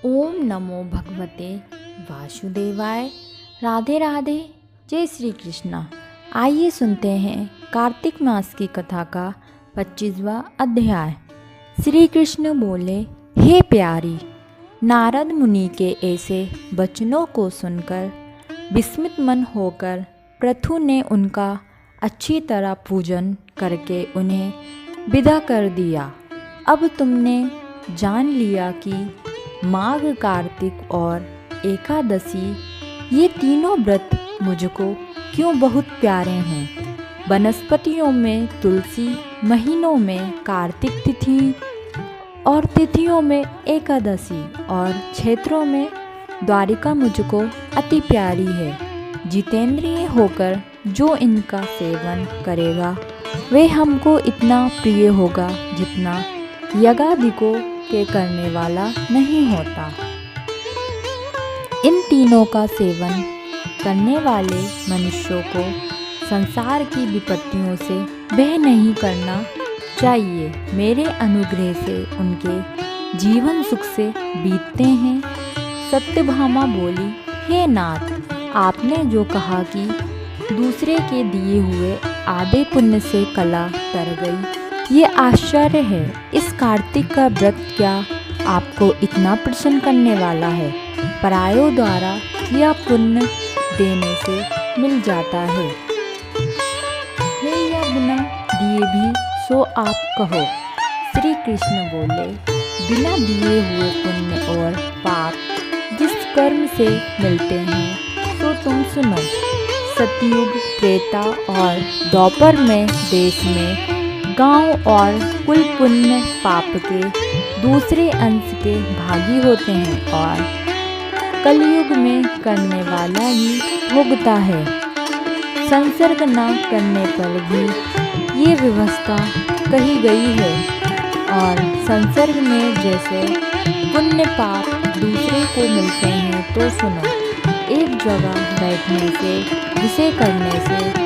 ओम नमो भगवते वासुदेवाय। राधे राधे। जय श्री कृष्णा। आइए सुनते हैं कार्तिक मास की कथा का 25वां अध्याय। श्री कृष्ण बोले, हे प्यारी, नारद मुनि के ऐसे वचनों को सुनकर विस्मित मन होकर पृथु ने उनका अच्छी तरह पूजन करके उन्हें विदा कर दिया। अब तुमने जान लिया कि माघ, कार्तिक और एकादशी ये तीनों व्रत मुझको क्यों बहुत प्यारे हैं। वनस्पतियों में तुलसी, महीनों में कार्तिक तिथि और तिथियों में एकादशी और क्षेत्रों में द्वारिका मुझको अति प्यारी है। जितेंद्रिय होकर जो इनका सेवन करेगा वे हमको इतना प्रिय होगा जितना यज्ञादिकों के करने वाला नहीं होता। इन तीनों का सेवन करने वाले मनुष्यों को संसार की विपत्तियों से भय नहीं करना चाहिए। मेरे अनुग्रह से उनके जीवन सुख से बीतते हैं। सत्यभामा बोली, हे नाथ, आपने जो कहा कि दूसरे के दिए हुए आधे पुण्य से कला तर गई, ये आश्चर्य है। इस कार्तिक का व्रत क्या आपको इतना प्रसन्न करने वाला है? परायों द्वारा किया पुण्य देने से मिल जाता है। हे या बिना दिए भी सो आप कहो। श्री कृष्ण बोले, बिना दिए हुए पुण्य और पाप जिस कर्म से मिलते हैं तो तुम सुनो। सतयुग, त्रेता और द्वापर में देश में गांव और कुल पुण्य पाप के दूसरे अंश के भागी होते हैं और कलयुग में करने वाला ही भोगता है। संसर्ग न करने पर भी ये व्यवस्था कही गई है। और संसर्ग में जैसे पुण्य पाप दूसरे को मिलते हैं तो सुनो। एक जगह बैठने से, विषय करने से,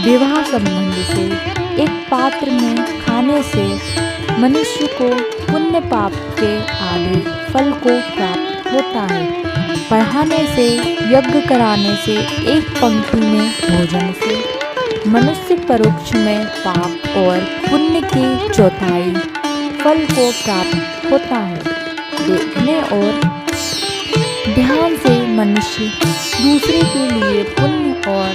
विवाह संबंध से, एक पात्र में खाने से मनुष्य को पुण्य पाप के आगे फल को प्राप्त होता है। पढ़ाने से, यज्ञ कराने से, एक पंक्ति में भोजन से मनुष्य परोक्ष में पाप और पुण्य की चौथाई फल को प्राप्त होता है। देखने और ध्यान से मनुष्य दूसरे के लिए पुण्य और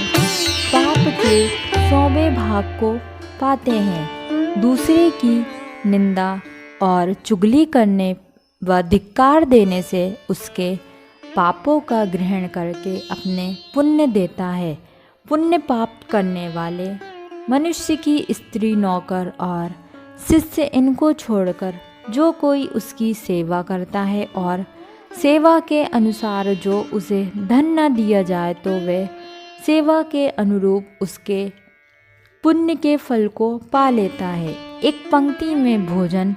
पाप के 100वें भाग को पाते हैं। दूसरे की निंदा और चुगली करने व धिक्कार देने से उसके पापों का ग्रहण करके अपने पुण्य देता है। पुण्य प्राप्त करने वाले मनुष्य की स्त्री, नौकर और शिष्य इनको छोड़कर जो कोई उसकी सेवा करता है और सेवा के अनुसार जो उसे धन न दिया जाए तो वह सेवा के अनुरूप उसके पुण्य के फल को पा लेता है। एक पंक्ति में भोजन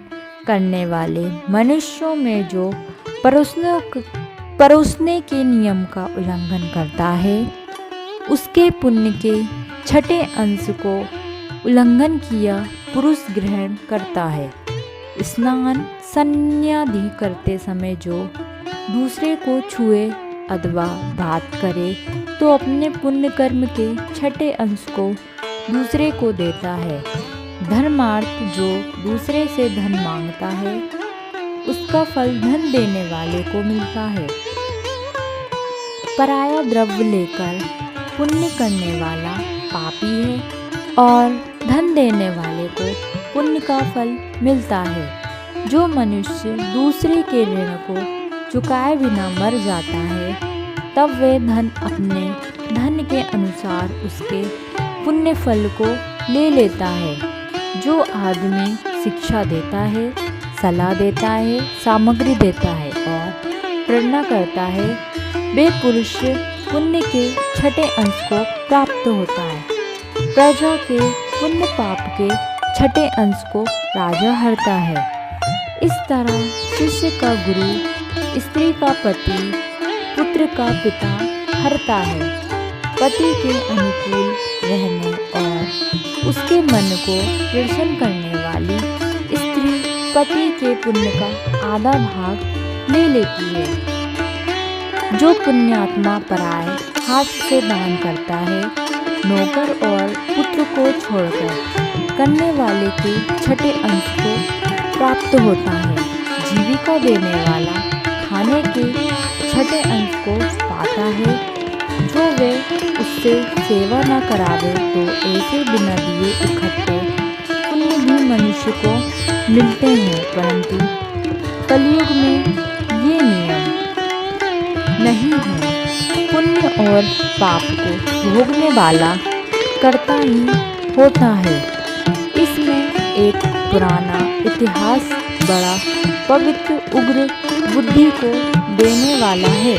करने वाले मनुष्यों में जो परोसने के नियम का उल्लंघन करता है उसके पुण्य के 6ठे अंश को उल्लंघन किया पुरुष ग्रहण करता है। स्नान संन्यादी करते समय जो दूसरे को छुए अथवा बात करे तो अपने पुण्य कर्म के 6ठे अंश को दूसरे को देता है। धर्मार्थ जो दूसरे से धन मांगता है उसका फल धन देने वाले को मिलता है। पराया द्रव्य लेकर पुण्य करने वाला पापी है और धन देने वाले को पुण्य का फल मिलता है। जो मनुष्य दूसरे के ऋण को चुकाए बिना मर जाता है तब वह धन अपने धन के अनुसार उसके पुण्य फल को ले लेता है। जो आदमी शिक्षा देता है, सलाह देता है, सामग्री देता है और प्रेरणा करता है वे पुरुष पुण्य के 6ठे अंश को प्राप्त होता है। प्रजा के पुण्य पाप के 6ठे अंश को राजा हरता है। इस तरह शिष्य का गुरु, स्त्री का पति, पुत्र का पिता हरता है। पति के अनुकूल रहने और उसके मन को प्रसन्न करने वाली स्त्री पति के पुण्य का आधा भाग ले लेती है। जो पुण्यात्मा पराये हाथ से दान करता है, नौकर और पुत्र को छोड़कर करने वाले के छठे अंश को प्राप्त होता है। जीविका देने वाला खाने के छठे अंश को पाता है। जो वे उससे सेवा न करावे तो ऐसे बिना दिए इकट्ठे पुण्य भी मनुष्य को मिलते हैं, परंतु कलयुग में ये नियम नहीं है। पुण्य और पाप को भोगने वाला कर्ता ही होता है। इसमें एक पुराना इतिहास बड़ा पवित्र उग्र बुद्धि को देने वाला है।